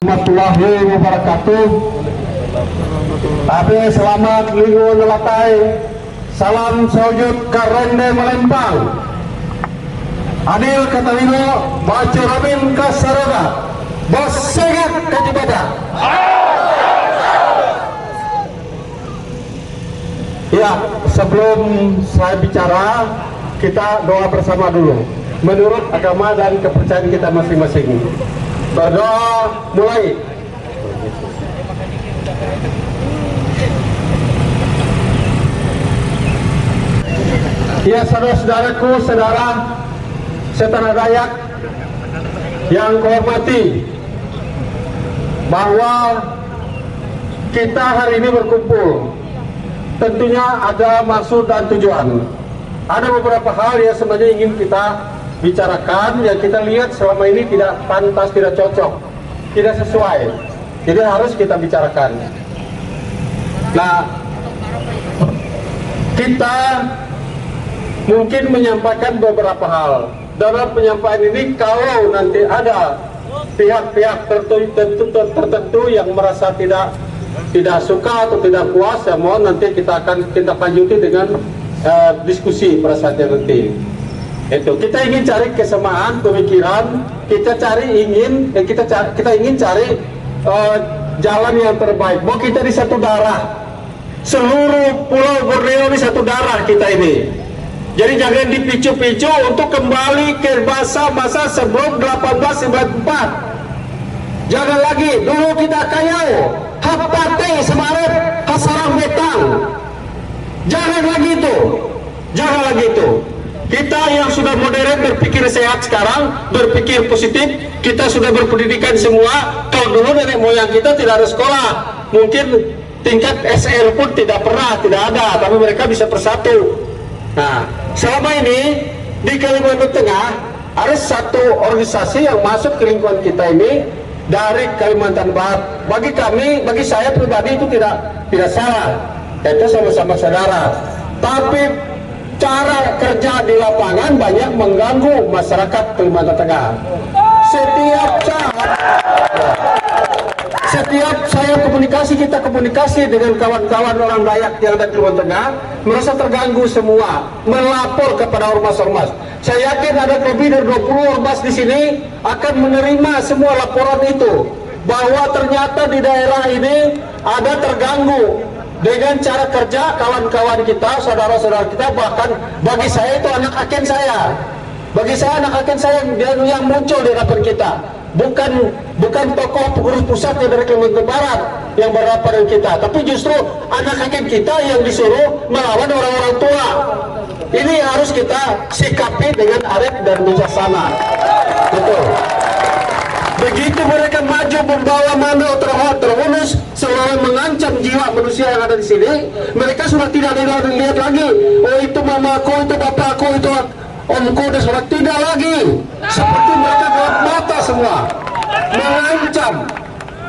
Warahmatullahi wabarakatuh. Tapi selamat lingkungan nelatai. Salam sujud karende melempang. Adil katalino baca rabin kasaraga. Bos segat kajibada. Ya, sebelum saya bicara, kita doa bersama dulu. Menurut agama dan kepercayaan kita masing-masing. Berdoa mulai. Ya, saudara-saudaraku, saudara setanah Dayak yang kuhormati, bahwa kita hari ini berkumpul tentunya ada maksud dan tujuan. Ada beberapa hal yang sebenarnya ingin kita bicarakan, yang kita lihat selama ini tidak pantas, tidak cocok, tidak sesuai, jadi harus kita bicarakan. Nah, kita mungkin menyampaikan beberapa hal. Dalam penyampaian ini, kalau nanti ada pihak-pihak tertentu yang merasa tidak suka atau tidak puas, ya mohon nanti kita akan lanjuti dengan diskusi pada saatnya nanti. Itu kita ingin cari kesamaan pemikiran, kita ingin cari jalan yang terbaik. Bahwa kita di satu darah, seluruh Pulau Borneo di satu darah kita ini. Jadi jangan dipicu-picu untuk kembali ke masa sebelum 1894. Jangan lagi, dulu kita kayau, hapate semarep, hasarang betang. Jangan lagi itu, jangan lagi itu. Kita yang sudah modern berpikir sehat sekarang, berpikir positif, kita sudah berpendidikan semua. Kalau dulu nenek moyang kita tidak ada sekolah, mungkin tingkat SL pun tidak ada, tapi mereka bisa bersatu. Nah, selama ini di Kalimantan Tengah ada satu organisasi yang masuk ke lingkungan kita ini dari Kalimantan Barat. Bagi kami, bagi saya pribadi itu tidak salah. Kita sama-sama saudara. Tapi cara kerja di lapangan banyak mengganggu masyarakat Kalimantan Tengah. Setiap saya kita komunikasi dengan kawan-kawan orang Dayak yang ada di Kalimantan Tengah, merasa terganggu semua, melapor kepada ormas-ormas. Saya yakin ada lebih dari 20 ormas di sini akan menerima semua laporan itu, bahwa ternyata di daerah ini ada terganggu dengan cara kerja kawan-kawan kita, saudara-saudara kita. Bahkan bagi saya itu anak aken saya. Bagi saya anak aken saya yang muncul di hadapan kita. Bukan tokoh pengurus pusat dari Kalimantan Barat yang berhadapan dengan kita, tapi justru anak aken kita yang disuruh melawan orang-orang tua. Ini harus kita sikapi dengan arif dan bijaksana. Betul. Begitu mereka maju membawa mandau terhunus selalu mengancam jiwa manusia yang ada di sini, mereka sudah tidak lihat lagi, oh itu mamaku, itu bapakku, itu omku, dan sudah tidak lagi. Seperti mereka gelap mata semua, mengancam,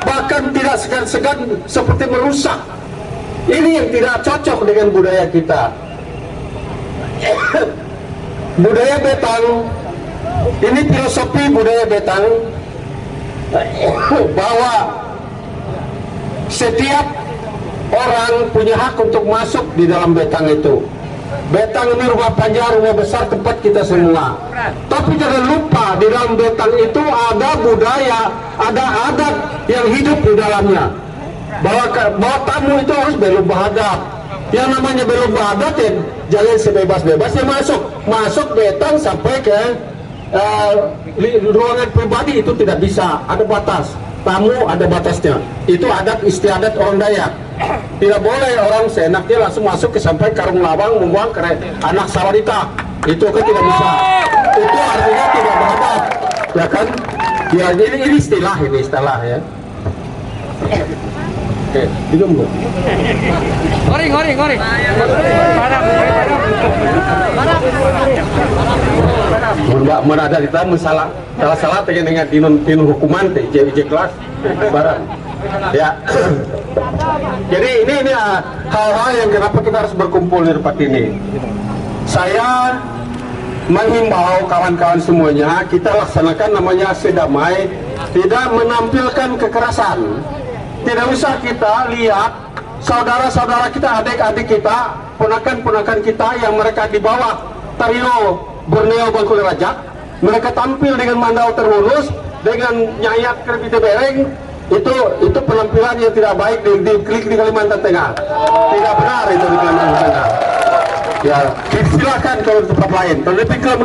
bahkan tidak segan-segan seperti merusak. Ini yang tidak cocok dengan budaya kita. Budaya Betang, ini filosofi budaya Betang, bahwa setiap orang punya hak untuk masuk di dalam Betang itu. Betang ini rumah panjang, rumah besar, tempat kita semua. Tapi jangan lupa di dalam Betang itu ada budaya, ada adat yang hidup di dalamnya. Bahwa tamu itu harus belum bahadap. Yang namanya belum bahadap ya jangan sebebas-bebasnya masuk Betang sampai ke ruangan pribadi itu tidak bisa, ada batas. Tamu ada batasnya. Itu adat istiadat orang Dayak. Tidak boleh orang seenaknya langsung masuk ke sampai karung lawang membuang ke anak sawadita. Itu kan tidak bisa. Itu artinya tidak beradab, ya kan? Ya ini istilah ya. Oke, minum dulu. Goreng. Mun ada kita salah dengan dinun hukuman teh kelas barang. Ya. Jadi ini hal-hal yang kenapa kita harus berkumpul di tempat ini. Saya menghimbau kawan-kawan semuanya, kita laksanakan namanya sedamai tidak menampilkan kekerasan. Tidak usah kita lihat saudara-saudara kita, adik-adik kita, ponakan-ponakan kita yang mereka di bawah Tariu Borneo Bangku Raja, mereka tampil dengan mandau terlurus, dengan nyayat kerbite bereng. Itu penampilan yang tidak baik di Kalimantan Tengah. Tidak benar itu di Kalimantan Tengah. Ya, silakan kalau di tempat lain. Tapi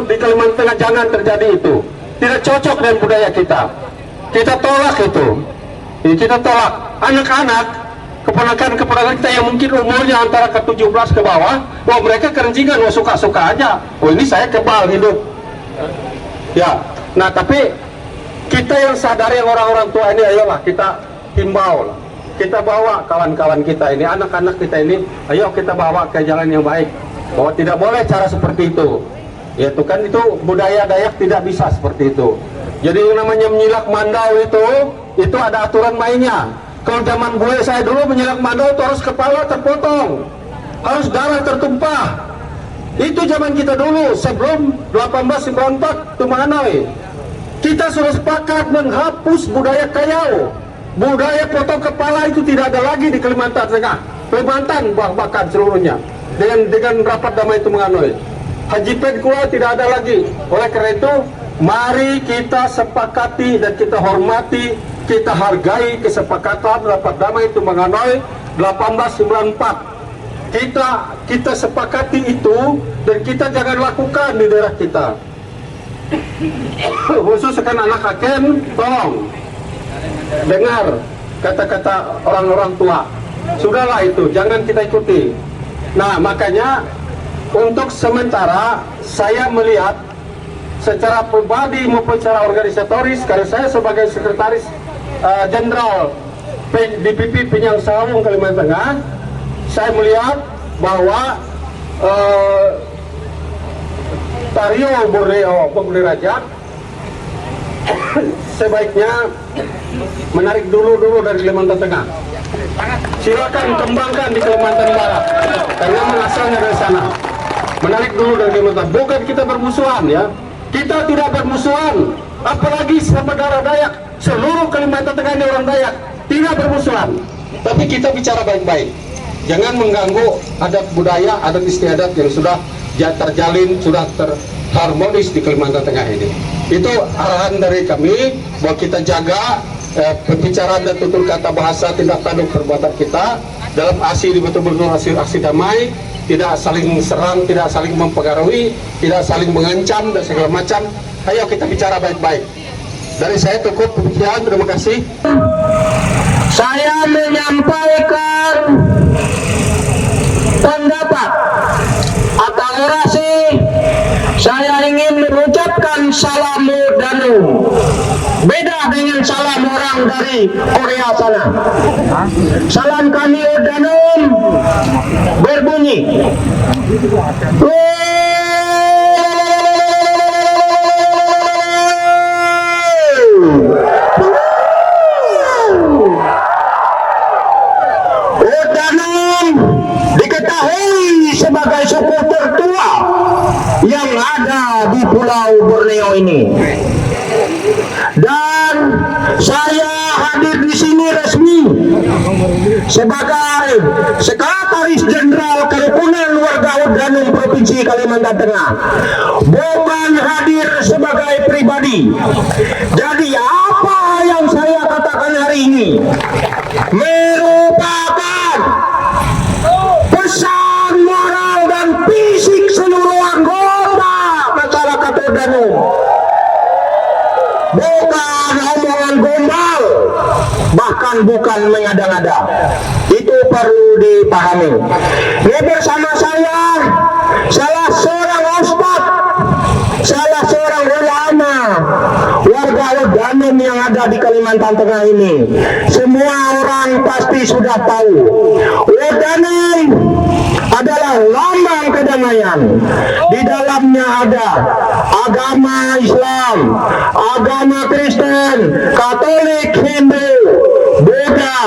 di Kalimantan Tengah jangan terjadi itu. Tidak cocok dengan budaya kita. Kita tolak itu. Kita tolak. Anak-anak, keponakan-keponakan kita yang mungkin umurnya antara ke 17 ke bawah, wah mereka kerencingan, wah suka-suka aja. Oh ini saya kebal hidup. Ya, nah tapi kita yang sadari orang-orang tua ini, ayolah kita himbau lah. Kita bawa kawan-kawan kita ini, anak-anak kita ini, ayo kita bawa ke jalan yang baik. Bahwa tidak boleh cara seperti itu. Ya itu kan itu budaya Dayak tidak bisa seperti itu. Jadi yang namanya menyilak mandau itu ada aturan mainnya. Kalau zaman gue saya dulu menyilak mandau itu harus kepala terpotong, harus darah tertumpah. Itu zaman kita dulu sebelum 1894 Tumanoi. Kita sudah sepakat menghapus budaya kayau. Budaya potong kepala itu tidak ada lagi di Kalimantan Tengah, Kalimantan bahkan seluruhnya. Dengan rapat damai Tumanoi, Haji Pedkula tidak ada lagi. Oleh karena itu, mari kita sepakati dan kita hormati, kita hargai kesepakatan rapat damai Tumanoi 1894. Kita sepakati itu dan kita jangan lakukan di daerah kita. Khusus kan anak hakim, tolong dengar kata-kata orang-orang tua. Sudahlah itu, jangan kita ikuti. Nah makanya untuk sementara saya melihat secara pribadi maupun secara organisatoris, karena saya sebagai sekretaris jenderal DPP Penyang Sawung Kalimantan Tengah, saya melihat bahwa Tariu Borneo Bangku Raja sebaiknya menarik dulu dari Kalimantan Tengah. Silakan kembangkan di Kalimantan Barat karena asalnya dari sana. Menarik dulu dari Kalimantan. Bukan kita bermusuhan ya. Kita tidak bermusuhan. Apalagi sama darah Dayak. Seluruh Kalimantan Tengah ini orang Dayak. Tidak bermusuhan. Tapi kita bicara baik-baik. Jangan mengganggu adat budaya, adat istiadat yang sudah terjalin, sudah terharmonis di Kalimantan Tengah ini. Itu arahan dari kami bahwa kita jaga pembicaraan dan tutur kata bahasa, tindak tanduk perbuatan kita dalam aksi betul-betul aksi damai, tidak saling serang, tidak saling mempengaruhi, tidak saling mengancam dan segala macam. Ayo kita bicara baik-baik. Dari saya cukup demikian, terima kasih. Saya menyampaikan pendapat atau orasi. Saya ingin mengucapkan salam danum. Beda dengan salam orang dari Korea sana. Salam kami danum berbunyi. Danum diketahui sebagai suku tertua yang ada di Pulau Borneo ini. Dan saya hadir di sini resmi sebagai Sekretaris Jenderal Kerukunan Warga Danum Provinsi Kalimantan Tengah, bukan hadir sebagai pribadi. Jadi apa yang saya katakan hari ini merupakan pesan moral dan fisik seluruh anggota masyarakat Danum. Bukan omongan gombal, bahkan bukan mengada-ngada. Itu perlu dipahami. Ini bersama saya salah seorang ustaz, salah seorang ulama warga Danum yang ada di Kalimantan Tengah ini. Semua orang pasti sudah tahu Danum adalah lambang kedamaian. Di dalamnya ada agama Islam, agama Kristen, Katolik, Hindu, Buddha,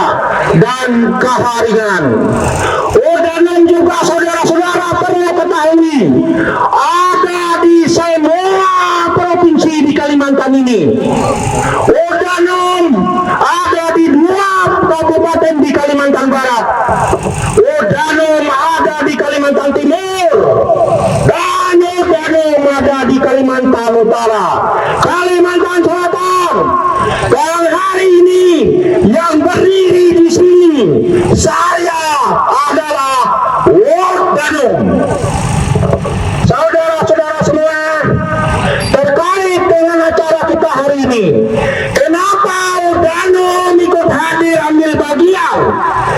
dan Kaharingan. Danum juga saudara-saudara perlu ketahui ada di semua provinsi di Kalimantan Kalimantan ini. Danum ada di 2 kabupaten di Kalimantan Barat. Danum ada di Kalimantan Timur. Dan Danum ada di Kalimantan Utara. Kalimantan Selatan. Dan hari ini yang berdiri di sini saya adalah Danum. Saudara-saudara semua, terkait dengan acara kita hari ini, kenapa Danum ikut hadir ambil bagian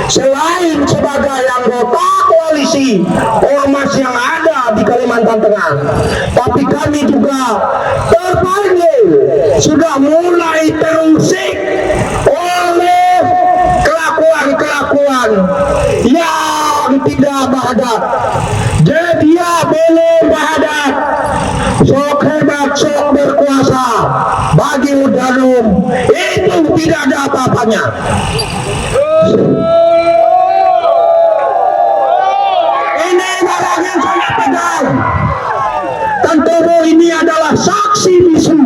selain sebagai anggota koalisi ormas yang ada di Kalimantan Tengah, tapi kami juga terpanggil, sudah mulai terusik oleh kelakuan-kelakuan yang tidak bahadat. Jadi dia belum bahadat, sok hebat, sok berkuasa. Bagi Danum itu tidak ada apa-apanya. Ini barang yang saya pegang. Tentu ini adalah saksi bisu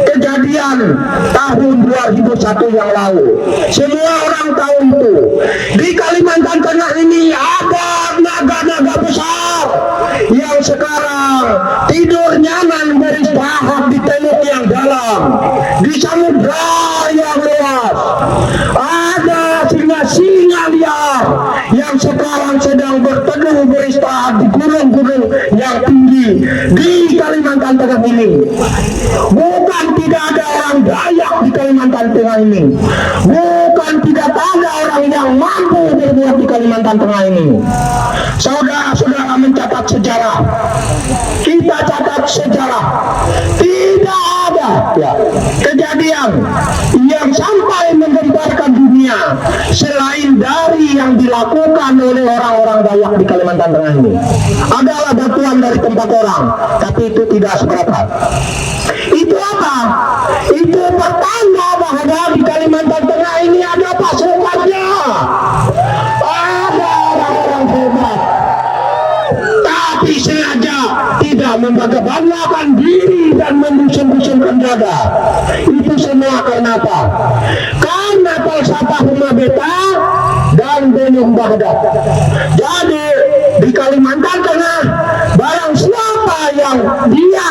kejadian tahun 2001 yang lalu. Semua orang tahu itu. Di Kalimantan Tengah ini ada naga-naga besar yang sekarang tidur nyaman beristirahat di teluk yang dalam, di samudra yang luas. Ada singa-singa liar yang sekarang sedang berteduh beristirahat di gunung-gunung yang tinggi di Kalimantan Tengah ini. Bukan tidak ada orang Dayak di Kalimantan Tengah ini. Bukan tidak ada orang yang mampu berbuat di Kalimantan Tengah ini. Saudara-saudara mencatat sejarah. Kita catat sejarah. Tidak ada kejadian yang sampai menggemparkan dunia selain dari yang dilakukan oleh orang-orang Dayak di Kalimantan Tengah ini. Adalah batuan dari tempat orang, tapi itu tidak seberapa. Itu apa? Itu pertanda bahwa di Kalimantan Tengah ini ada pasukannya. Ada orang-orang hebat, tapi sengaja tidak membanggakan diri dan membusung-busungkan dada. Itu semua karena apa? Karena falsafah Huma Beta dan belum bahadat. Jadi di Kalimantan Tengah, barang siapa yang dia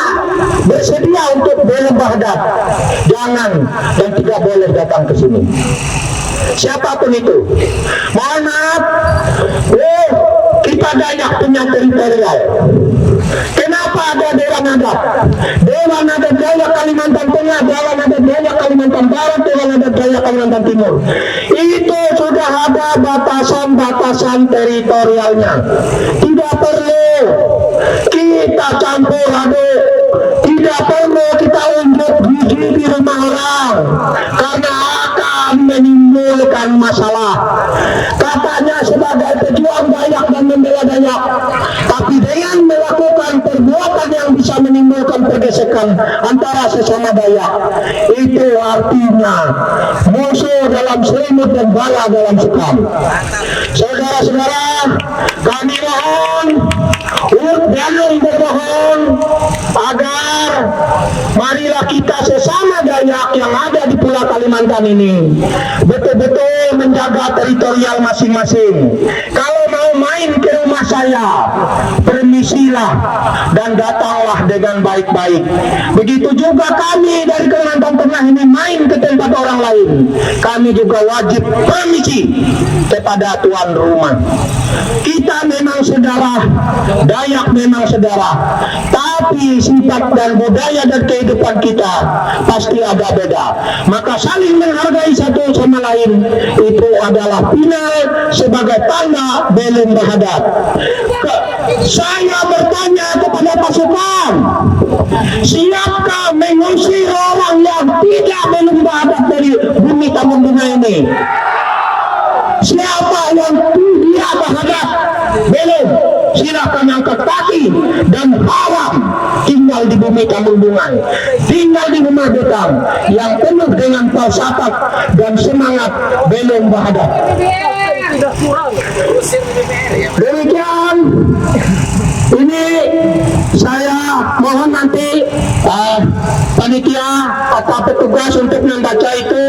bersedia untuk belum bahadat, jangan dan tidak boleh datang ke sini. Siapapun itu. Mohon maaf, kita Dayak punya teritorial. Kenapa ada Dewan Adat? Dewan Adat Dayak Kalimantan Tengah, Dewan Adat Dayak Kalimantan Barat, Dewan Adat Dayak Kalimantan Timur. Itu sudah ada batasan-batasan teritorialnya. Tidak perlu kita campur aduk. Tidak perlu kita unjuk gigi di rumah orang, karena akan menimbulkan masalah. Katanya sebagai pejuang Dayak dan membela Dayak, tapi dengan melakukan perbuatan yang bisa menimbulkan pergesekan antara sesama Dayak, itu artinya musuh dalam selimut dan bala dalam sekam. Saudara-saudara, kami mohon, Danum bermohon agar marilah kita sesama Dayak yang ada di Pulau Kalimantan ini betul-betul menjaga teritorial masing-masing. Kalau mau main ke rumah saya, permisilah dan datanglah dengan baik-baik. Begitu juga kami dari Kalimantan Tengah ini main ke tempat orang lain, kami juga wajib permisi kepada tuan rumah. Kita memang saudara, Dayak memang saudara, tapi sifat dan budaya dan kehidupan kita pasti ada beda. Maka saling menghargai satu sama lain itu adalah final sebagai tanda belum bahadat. Saya bertanya kepada pasukan, siapkah mengusir orang yang tidak belum bahadat dari bumi Tamundunga ini? Siapa yang tidak bahadat belum, silakan angkat kaki dan haram tinggal di bumi Tamundungan, tinggal di rumah Betang yang penuh dengan falsafat dan semangat belum bahadat. Demikian, ini saya mohon nanti panitia tugas untuk membaca itu,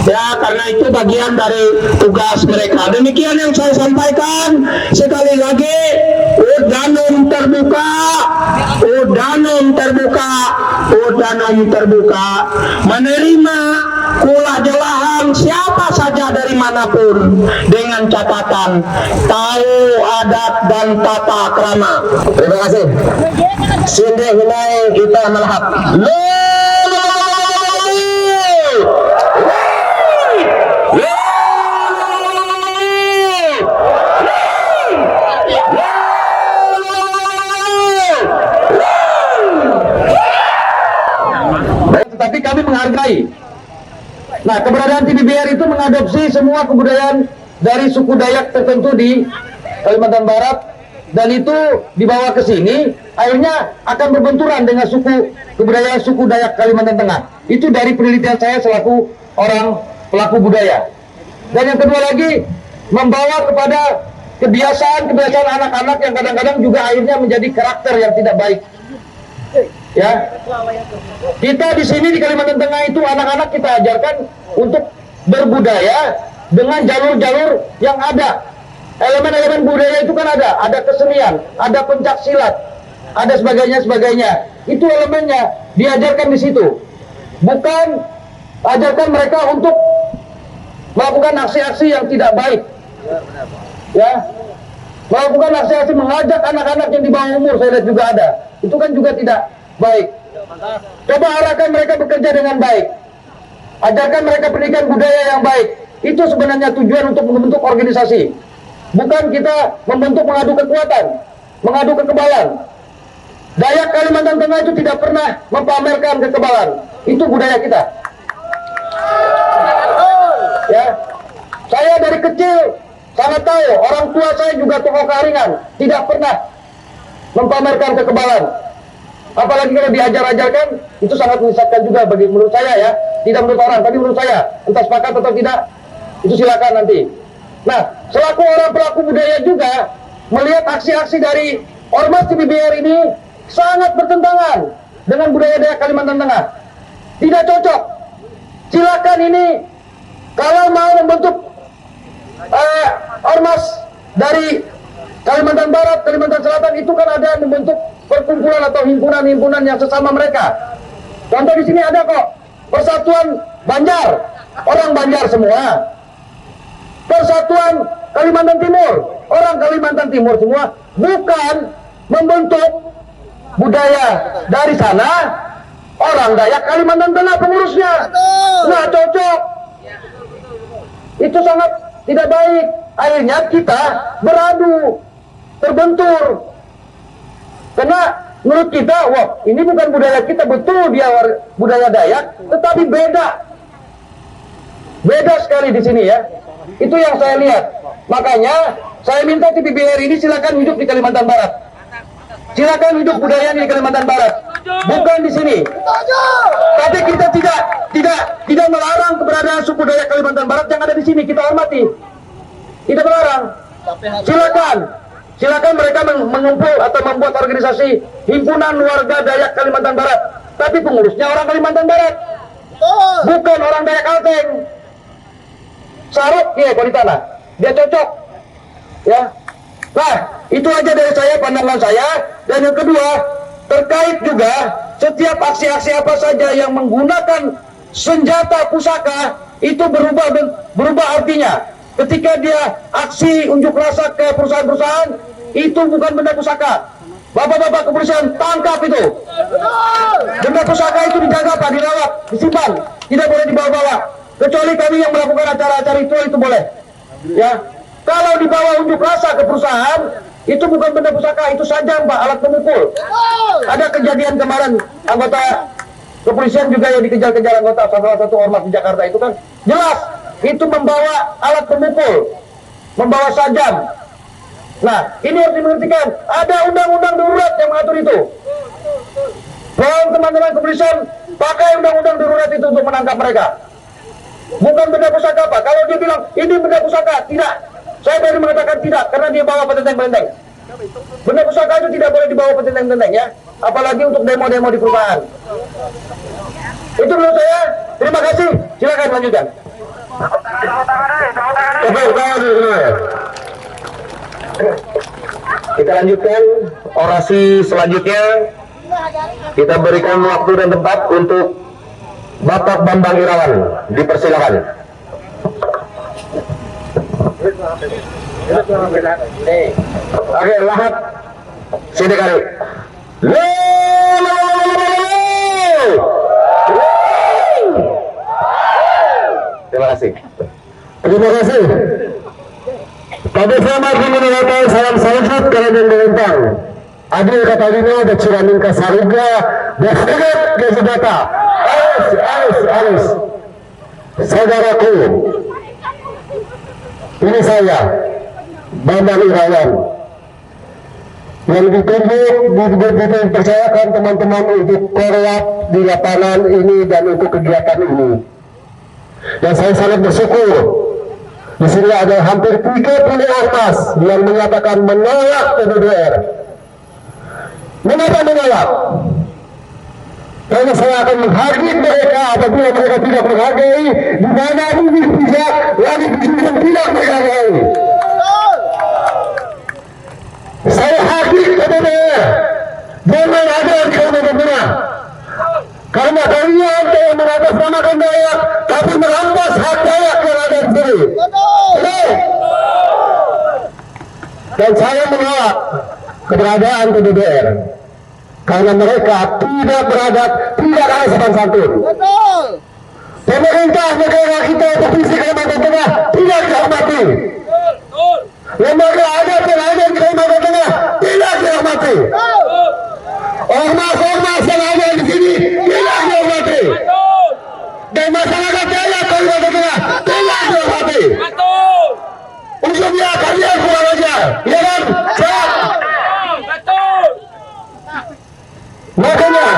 ya, karena itu bagian dari tugas mereka. Demikian yang saya sampaikan. Sekali lagi, Udanum terbuka, Udanum terbuka, Udanum terbuka, menerima kulah jelahan siapa saja dari manapun, dengan catatan tahu adat dan tata krama. Terima kasih. Sinde hinai kita melahap. Tetapi kami menghargai. Nah, keberadaan TBBR itu mengadopsi semua kebudayaan dari suku Dayak tertentu di Kalimantan Barat, dan itu dibawa ke sini, akhirnya akan berbenturan dengan kebudayaan suku Dayak Kalimantan Tengah. Itu dari penelitian saya selaku orang pelaku budaya. Dan yang kedua lagi, membawa kepada kebiasaan anak-anak yang kadang-kadang juga akhirnya menjadi karakter yang tidak baik. Ya, kita di sini di Kalimantan Tengah itu anak-anak kita ajarkan untuk berbudaya dengan jalur-jalur yang ada. Elemen-elemen budaya itu kan ada kesenian, ada pencak silat, ada sebagainya. Itu elemennya diajarkan di situ. Bukan ajarkan mereka untuk melakukan aksi-aksi yang tidak baik. Ya, melakukan aksi-aksi mengajak anak-anak yang di bawah umur, saya lihat juga ada. Itu kan juga tidak baik. Coba arahkan mereka bekerja dengan baik. Ajarkan mereka pendidikan budaya yang baik. Itu sebenarnya tujuan untuk membentuk organisasi. Bukan kita mengadu kekuatan, mengadu kekebalan. Dayak Kalimantan Tengah itu tidak pernah mempamerkan kekebalan. Itu budaya kita. Ya, saya dari kecil sangat tahu, orang tua saya juga tokoh Karingan, tidak pernah mempamerkan kekebalan. Apalagi kalau diajar-ajarkan, itu sangat menyesatkan juga bagi menurut saya ya. Tidak menurut orang, tapi menurut saya. Entah sepakat atau tidak, itu silakan nanti. Nah, selaku orang pelaku budaya juga, melihat aksi-aksi dari Ormas TBBR ini sangat bertentangan dengan budaya Dayak Kalimantan Tengah. Tidak cocok. Silakan ini, kalau mau membentuk Ormas dari Kalimantan Barat, Kalimantan Selatan, itu kan ada membentuk perkumpulan atau himpunan-himpunan yang sesama mereka. Contoh di sini ada kok, Persatuan Banjar, orang Banjar semua. Persatuan Kalimantan Timur, orang Kalimantan Timur semua. Bukan membentuk budaya dari sana, orang Dayak Kalimantan Tengah pengurusnya. Nggak cocok. Itu sangat tidak baik. Akhirnya kita beradu, terbentur. Karena menurut kita, wah ini bukan budaya kita, betul dia budaya Dayak, tetapi beda. Beda sekali di sini ya. Itu yang saya lihat. Makanya saya minta TBBR ini silakan hidup di Kalimantan Barat. Silakan hidup budaya di Kalimantan Barat. Bukan di sini. Tapi kita tidak melarang keberadaan suku Dayak Kalimantan Barat yang ada di sini. Kita hormati. Tidak melarang. Silakan mereka mengumpul atau membuat organisasi himpunan warga Dayak Kalimantan Barat. Tapi pengurusnya orang Kalimantan Barat. Bukan orang Dayak Kalteng. Sarok ya kalau di tanah. Dia cocok. Ya. Nah, itu aja dari saya, pandangan saya. Dan yang kedua, terkait juga setiap aksi-aksi apa saja yang menggunakan senjata pusaka itu berubah artinya. Ketika dia aksi unjuk rasa ke perusahaan-perusahaan, itu bukan benda pusaka. Bapak-bapak kepolisian, tangkap itu. Benda pusaka itu dijaga, Pak, dirawat, disimpan, tidak boleh dibawa-bawa. Kecuali kami yang melakukan acara-acara itu boleh. Ya, kalau dibawa unjuk rasa ke perusahaan, itu bukan benda pusaka, itu sajam, Pak, alat pemukul. Ada kejadian kemarin anggota kepolisian juga yang dikejar-kejar anggota salah satu ormas di Jakarta itu kan jelas itu membawa alat pemukul, membawa sajam. Nah, ini harus dimengertikan. Ada undang-undang darurat yang mengatur itu. Tolong teman-teman kepolisian pakai undang-undang darurat itu untuk menangkap mereka. Bukan benda pusaka, Pak. Kalau dia bilang ini benda pusaka, tidak. Saya baru mengatakan tidak, karena dia bawa petenteng-petenteng. Benda pusaka itu tidak boleh dibawa petenteng-petenteng ya. apalagi untuk demo-demo di perumahan. Itu menurut saya. Terima kasih. Silakan lanjutkan. Kita lanjutkan orasi selanjutnya. Kita berikan waktu dan tempat untuk Bapak Bambang Irawan. Dipersilakan. Oke, lahat. Sini kali. Terima kasih. Terima kasih. Pada selamat mengucapkan salam salajut kalian yang melintang. Adil kata dino dan curamin kasariga dan segat kesebata. Alis. Saudaraku, ini saya, Bambang Irawan, yang dipercayakan teman-teman untuk korlap di lapangan ini dan untuk kegiatan ini. Dan saya sangat bersyukur. Di sini ada hampir 30 ormas yang menyatakan menolak PDBR. Mengapa menolak? Karena saya akan menghargai mereka apabila mereka tidak menghargai, di mana ini bisa lagi yang tidak menghargai. Saya hargai PDBR. Jangan ada yang kau benar. Karena kalian yang mengatasnamakan Dayak, tapi merampas hak Dayak yang ada di sini. Dan saya menolak keberadaan PDBR karena mereka tidak beradab, tidak ada sopan santun. Pemerintah negara kita Provinsi Kalimantan Tengah tidak dihormati. Lembaga adat yang ada di Kalimantan Tengah tidak dihormati. Ormas-ormas yang ada di sini tidak dihormati. Dan masyarakat Dayak Kalimantan Tengah tidak dihormati. Ujungnya kalian kurang ajar, ya kan? Makanya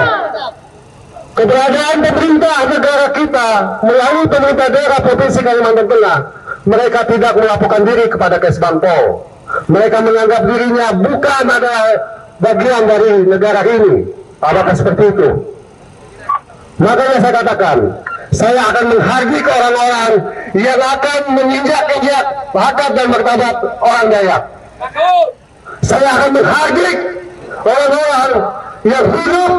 keberadaan pemerintah negara kita melalui pemerintah daerah Provinsi Kalimantan Tengah, mereka tidak melaporkan diri kepada Kesbangpol. Mereka menganggap dirinya bukan ada bagian dari negara ini. Apakah seperti itu? Makanya saya katakan, saya akan menghargai ke orang-orang yang akan menginjak-injak harkat dan martabat orang Dayak. Saya akan menghargai orang-orang yang hidup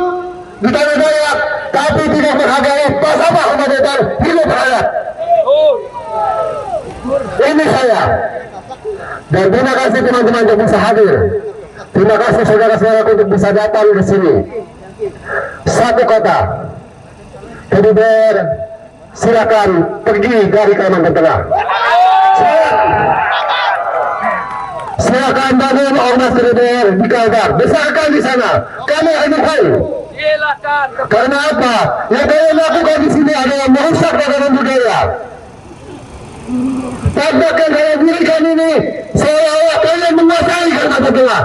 di tanah Dayak tapi tidak menghargai pasal kemerdekaan hidup rakyat. Ini saya. Dan terima kasih teman-teman yang bisa hadir. Terima kasih saudara-saudaraku untuk bisa datang ke sini. Satu kata, PDBR silakan pergi dari Kalimantan Tengah. Silakan bangun ormas PDBR di Kalbar, besarkan di sana. Kami akan tahu. Karena apa? Yang kalian lakukan di sini adalah merusak dagangan budaya. Tampakkan kalian dirikan ini seolah-olah kalian menguasai Kalimantan Tengah.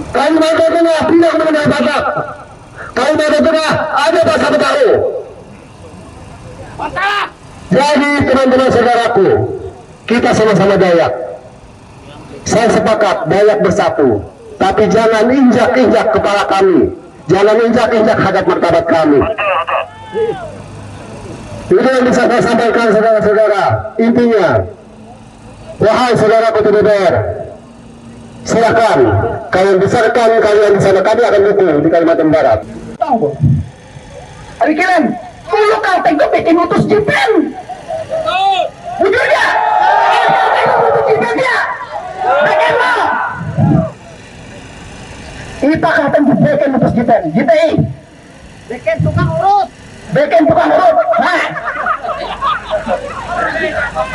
Kalimantan Tengah tidak mengenal Batak. Kalimantan Tengah ada bahasa Betawi. Jadi teman-teman saudaraku, kita sama-sama Dayak. Saya sepakat Dayak bersatu, tapi jangan injak-injak kepala kami, jangan injak-injak harkat martabat kami. Ini yang bisa saya sampaikan saudara-saudara. Intinya, wahai saudaraku PDBR, silakan kalian besarkan kalian di sana, kami akan dukung di Kalimantan Barat. Tahu, hari kalian, dulu kau tengok bikin utus jipen. Wujudnya, utus jipen dia. Bagaimana? Kita akan bikin utus jipen, jipen. Bikin tukang urut. Bikin tukang urut.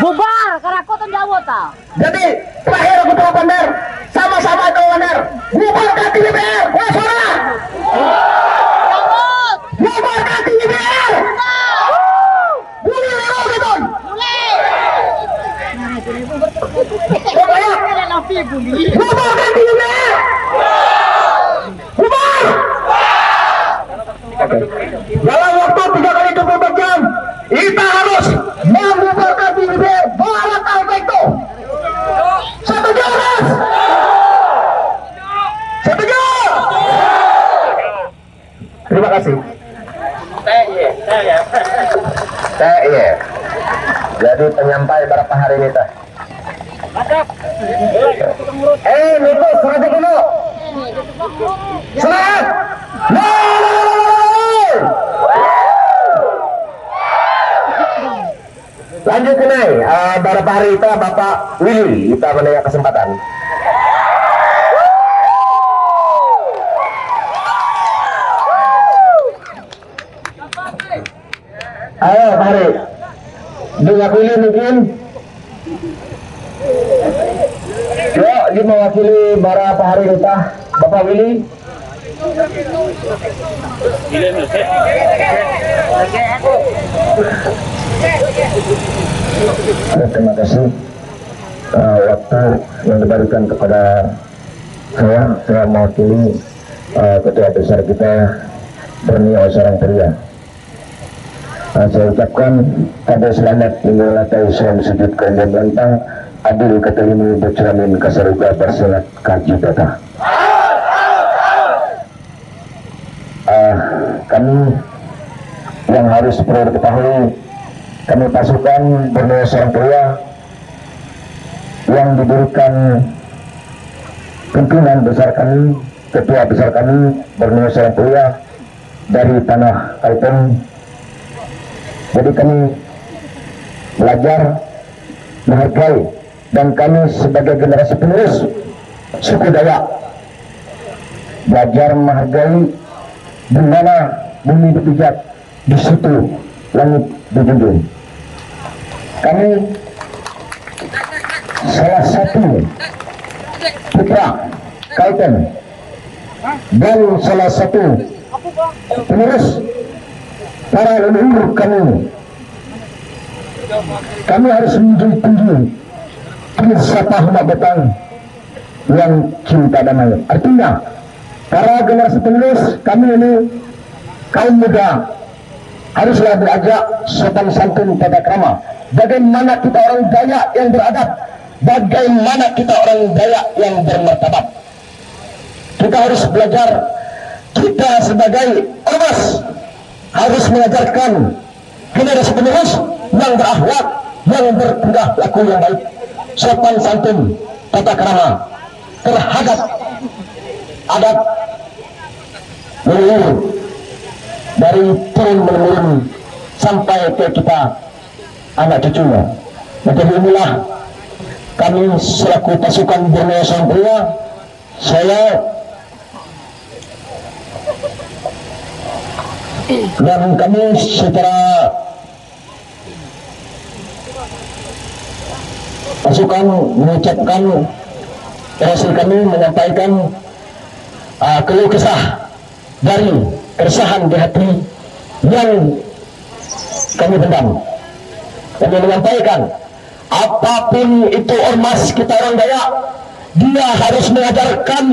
Bubar, karena aku tenggawa tak. Jadi terakhir ketua Bandar, sama-sama ketua Bandar, bubarkan PDBR, suara. Bubarkan PDBR. Boleh betul. Boleh. Bubarkan PDBR. Bubar. Dalam waktu 3 kali 24 jam, kita harus membubarkan PDBR. Bawa tahu itu. Setuju, Mas? Setuju? Iya. Jadi penyampai berapa hari ini teh? Niku serat dulu. Serat. Lanjut ke naik. Berapa hari itu Bapak Willy kita menanya kesempatan. Ayo mari. Dengan Willy mungkin. Yuk, dia mewakili berapa hari kita, Bapak Willy? Terima kasih waktu yang diberikan kepada saya mewakili ketua besar kita Borneo Sarang Pria. Saya ucapkan pada selamat tinggal atau salam sujud kerendah belantang adil ketelimu berceramin kasaruga bersolat kaji data. Kami yang harus perlu diketahui, kami pasukan Borneo Sarang Pria yang didirikan pimpinan besar kami, ketua besar kami Borneo Sarang Pria dari tanah Kalteng. Jadi kami belajar menghargai dan kami sebagai generasi penerus suku Dayak belajar menghargai di mana bumi berpijak, di situ langit dijunjung. Kami salah satu putra Kalteng dan salah satu penerus para leluhur kami. Kami harus menjunjung tinggi filsafah umat Betang yang cinta damai. Artinya para generasi penerus kami ini kaum muda haruslah belajar sopan santun tata krama. Bagaimana kita orang Dayak yang beradab, bagaimana kita orang Dayak yang bermartabat. Kita harus belajar, kita sebagai ormas harus mengajarkan generasi penerus yang berakhlak, yang bertingkah laku yang baik, sopan santun, tata krama terhadap adat leluhur dari turun menurun sampai ke kita anak cucunya. Maka inilah kami selaku pasukan Borneo Sarang Pria, saya dan kami secara pasukan mengucapkan hasil kami menyampaikan keluh kesah dari keresahan di hati yang kami pendam. Kami menyampaikan apapun itu ormas kita orang Dayak, dia harus mengajarkan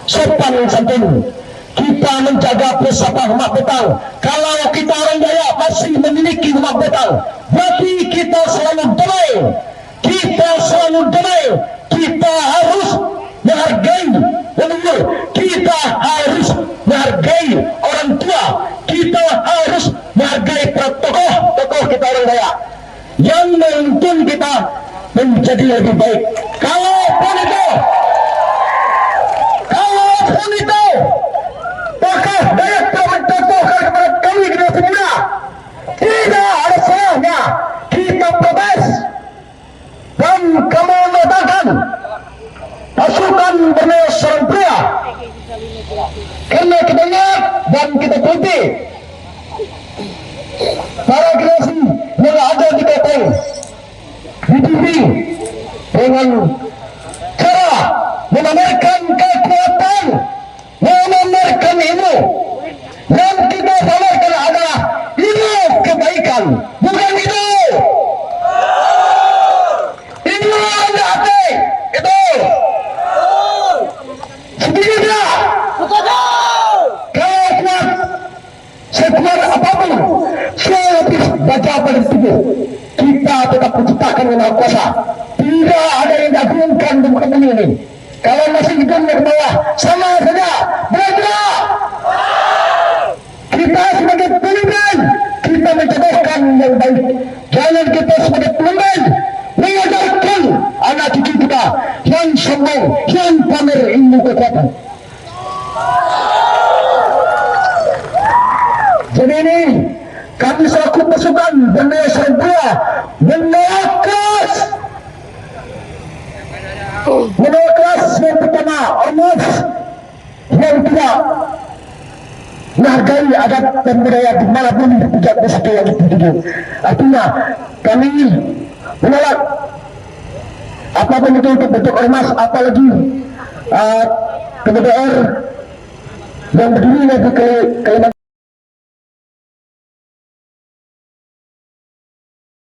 sopan santun. Kita menjaga filsafah umat Betang. Kalau kita orang Dayak masih memiliki umat Betang, berarti kita selalu damai. Kita selalu damai. Kita harus menghargai leluhur. Kita harus menghargai orang tua. Kita harus menghargai tokoh kita orang Dayak yang menuntun kita menjadi lebih baik. Kalaupun itu tokoh Dayak telah mencontohkan kepada kami generasi muda, tidak ada salahnya kita protes dan kami menyatakan pasukan Borneo Sarang Pria karena kita lihat dan kita teliti para generasi yang ada di Kalteng dibimbing dengan cara memamerkan kekuatan, memamerkan ilmu. Yang kita samarkan adalah ilmu kebaikan, bukan itu. Ilmu yang hati itu. Setuju tidak? Kalau kuat, sekuat apapun, saya lebih baca pada tubuh. Kita tetap menciptakan yang Maha Kuasa. Tidak ada yang diagungkan di muka bumi ini. Kalau masih hidupnya ke bawah, sama saja. Benar tidak? Kita sebagai pemimpin, kita kita mencontohkan yang baik. Jangan kita sebagai pemimpin mengajarkan anak cucu kita yang sombong, yang pamer ilmu kekuatan. Jadi ini kami selaku pasukan bendera Serbia menolak keras yang pertama ormas yang tidak menghargai adat dan budaya dimanapun tidak bersatu yang dituju. Artinya kami menolak apapun itu untuk bentuk ormas, apalagi KBR yang berdiri di Kalimantan.